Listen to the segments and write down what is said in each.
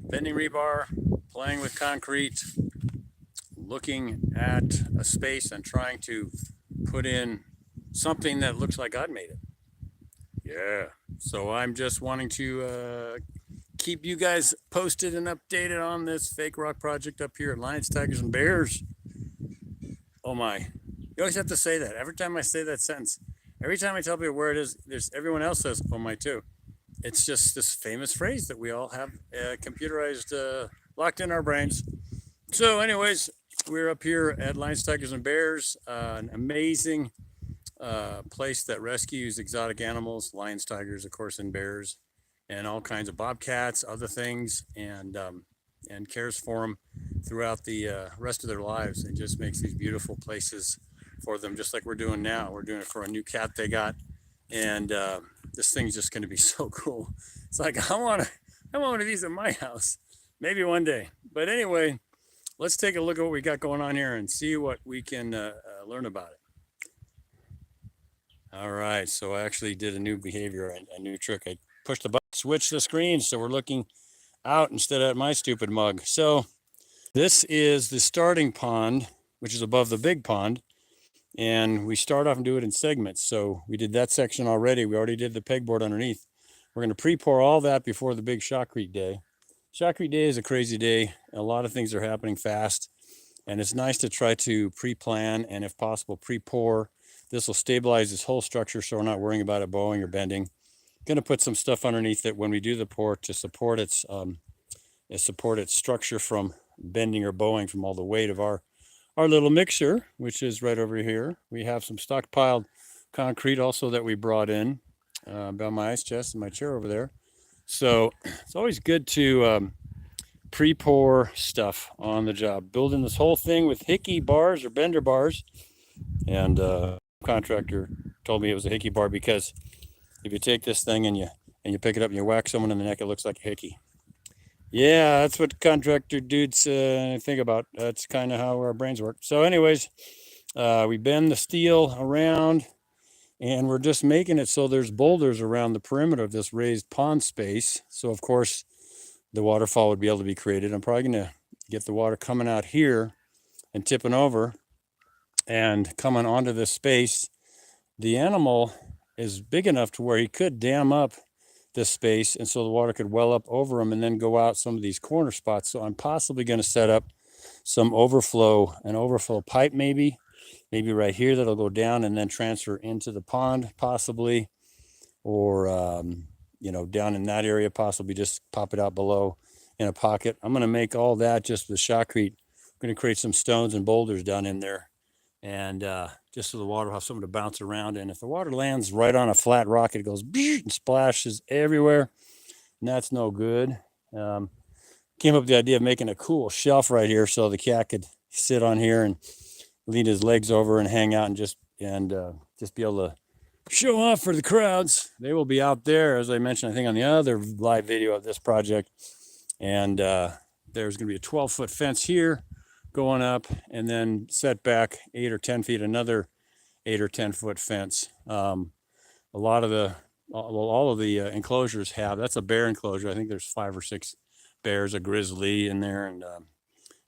bending rebar, playing with concrete, looking at a space and trying to put in something that looks like God made it. Yeah. So I'm just wanting to keep you guys posted and updated on this fake rock project up here at Lions, Tigers, and Bears. Oh my. You always have to say that. Every time I say that sentence, every time I tell people where it is, there's everyone else says, oh my too. It's just this famous phrase that we all have computerized, locked in our brains. So, anyways, we're up here at Lions, Tigers, and Bears, an amazing place that rescues exotic animals, lions, tigers, of course, and bears, and all kinds of bobcats, other things, and cares for them throughout the rest of their lives. It just makes these beautiful places for them, just like we're doing now. We're doing it for a new cat they got, and this thing's just going to be so cool. It's like I want one of these at my house, maybe one day. But anyway, let's take a look at what we got going on here and see what we can learn about it. All right, so I actually did a new behavior, a new trick. I pushed the button, switch the screen, so we're looking out instead of at my stupid mug. So this is the starting pond, which is above the big pond, and we start off and do it in segments. So we did that section already. We already did the pegboard underneath. We're going to pre-pour all that before the big Shotcrete day. Shotcrete day is a crazy day. A lot of things are happening fast, and it's nice to try to pre-plan and, if possible, pre-pour. This will stabilize this whole structure so we're not worrying about it bowing or bending. Going to put some stuff underneath it when we do the pour to support its structure from bending or bowing from all the weight of our little mixer, which is right over here. We have some stockpiled concrete also that we brought in about my ice chest and my chair over there. So it's always good to pre-pour stuff on the job. Building this whole thing with Hickey bars or bender bars, and contractor told me it was a Hickey bar because if you take this thing and you pick it up and you whack someone in the neck, it looks like a Hickey. Yeah, that's what contractor dudes think about. That's kind of how our brains work. So anyways, we bend the steel around, and we're just making it so there's boulders around the perimeter of this raised pond space. So of course, the waterfall would be able to be created. I'm probably going to get the water coming out here and tipping over and coming onto this space. The animal is big enough to where he could dam up this space, and so the water could well up over him and then go out some of these corner spots. So I'm possibly going to set up some an overflow pipe maybe right here that'll go down and then transfer into the pond possibly, or down in that area, possibly just pop it out below in a pocket. I'm going to make all that just with shotcrete. I'm going to create some stones and boulders down in there, and just so the water will have something to bounce around. And if the water lands right on a flat rock, it goes and splashes everywhere, and that's no good. Came up with the idea of making a cool shelf right here so the cat could sit on here and lean his legs over and hang out and just be able to show off for the crowds. They will be out there, as I mentioned, I think on the other live video of this project. And there's going to be a 12-foot fence here going up, and then set back 8 or 10 feet, another 8 or 10 foot fence. All of the enclosures that's a bear enclosure. I think there's 5 or 6 bears, a grizzly in there,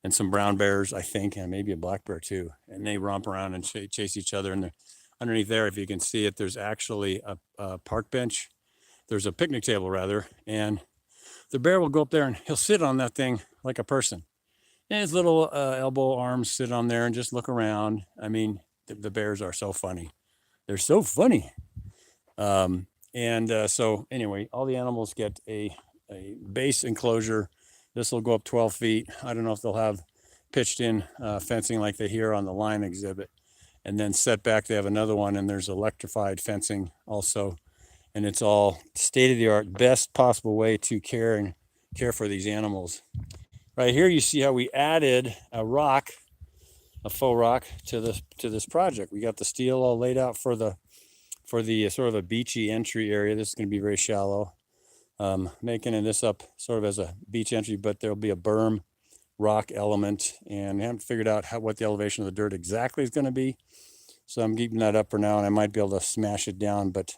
and some brown bears, I think, and maybe a black bear too. And they romp around and chase each other. And underneath there, if you can see it, there's actually a park bench. There's a picnic table rather, and the bear will go up there and he'll sit on that thing like a person. And his little elbow arms sit on there and just look around. I mean, the bears are so funny. They're so funny. So anyway, all the animals get a base enclosure. This will go up 12 feet. I don't know if they'll have pitched in fencing like they hear on the Lime exhibit. And then set back, they have another one, and there's electrified fencing also. And it's all state-of-the-art, best possible way to care for these animals. Right here, you see how we added a faux rock to this project. We got the steel all laid out for the sort of a beachy entry area. This is going to be very shallow. Making this up sort of as a beach entry, but there'll be a berm rock element, and I haven't figured out what the elevation of the dirt exactly is going to be. So I'm keeping that up for now, and I might be able to smash it down, but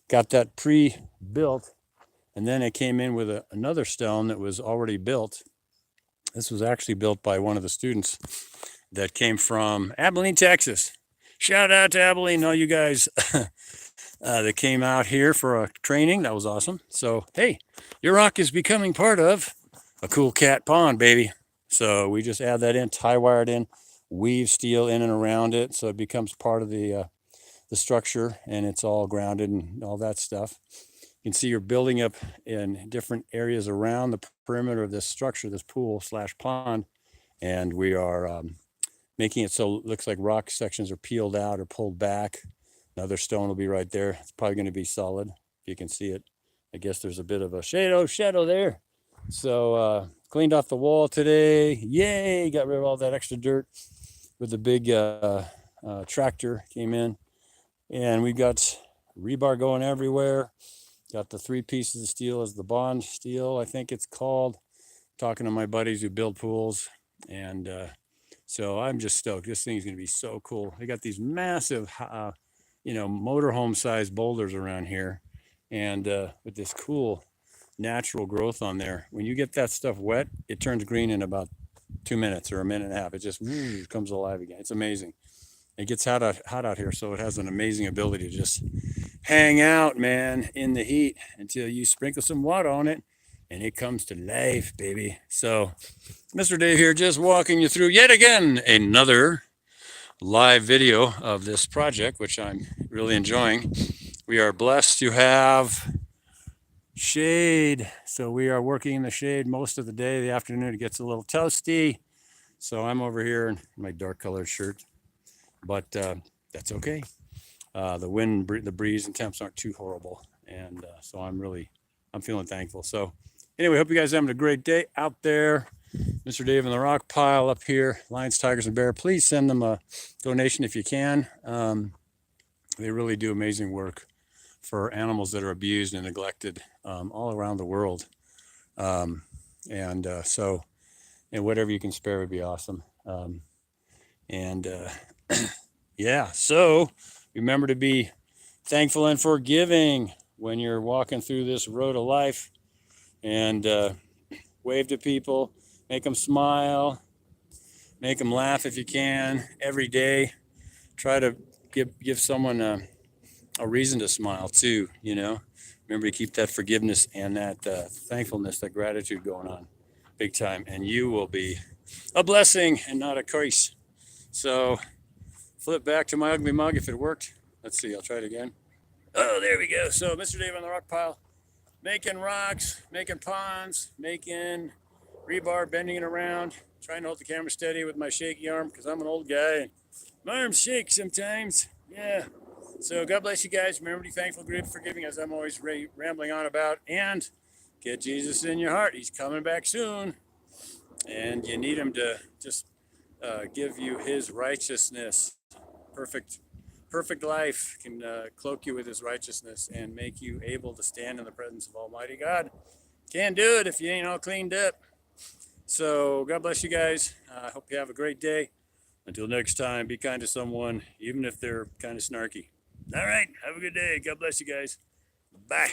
got that pre-built And then it came in with another stone that was already built. This was actually built by one of the students that came from Abilene, Texas. Shout out to Abilene, all you guys that came out here for a training. That was awesome. So, hey, your rock is becoming part of a cool cat pond, baby. So we just add that in, tie wire it in, weave steel in and around it, so it becomes part of the structure, and it's all grounded and all that stuff. You can see you're building up in different areas around the perimeter of this structure, this pool slash pond, and we are making it so it looks like rock sections are peeled out or pulled back. Another stone will be right there. It's probably going to be solid, if you can see it. I guess there's a bit of a shadow there. So cleaned off the wall today. Yay! Got rid of all that extra dirt with the big tractor came in. And we got rebar going everywhere. Got the 3 pieces of steel as the bond steel, I think it's called. Talking to my buddies who build pools. And so I'm just stoked. This thing's going to be so cool. They got these massive, motorhome sized boulders around here. And with this cool natural growth on there. When you get that stuff wet, it turns green in about 2 minutes or a minute and a half. It just comes alive again. It's amazing. It gets hot out here, so it has an amazing ability to just hang out, man, in the heat until you sprinkle some water on it, and it comes to life, baby. So, Mr. Dave here, just walking you through yet again another live video of this project, which I'm really enjoying. We are blessed to have shade, so we are working in the shade most of the day. The afternoon it gets a little toasty, so I'm over here in my dark colored shirt, but that's okay. The wind, the breeze and temps aren't too horrible, and so I'm feeling thankful. So anyway, hope you guys are having a great day out there. Mr. Dave and the Rock Pile up here, Lions, Tigers, and Bear. Please send them a donation if you can. They really do amazing work for animals that are abused and neglected all around the world. So whatever you can spare would be awesome. Yeah, so remember to be thankful and forgiving when you're walking through this road of life, and wave to people, make them smile, make them laugh if you can every day. Try to give someone a reason to smile too, Remember to keep that forgiveness and that thankfulness, that gratitude going on big time, and you will be a blessing and not a curse. So flip back to my ugly mug if it worked. Let's see, I'll try it again. Oh, there we go. So Mr. Dave on the Rock Pile, making rocks, making ponds, making rebar, bending it around, trying to hold the camera steady with my shaky arm because I'm an old guy and my arms shake sometimes. Yeah. So God bless you guys. Remember to be thankful, forgiving, as I'm always rambling on about, and get Jesus in your heart. He's coming back soon, and you need him to just give you his righteousness. Perfect life can cloak you with his righteousness and make you able to stand in the presence of Almighty God. Can't do it if you ain't all cleaned up. So God bless you guys. I hope you have a great day. Until next time, be kind to someone, even if they're kind of snarky. All right, have a good day. God bless you guys. Bye.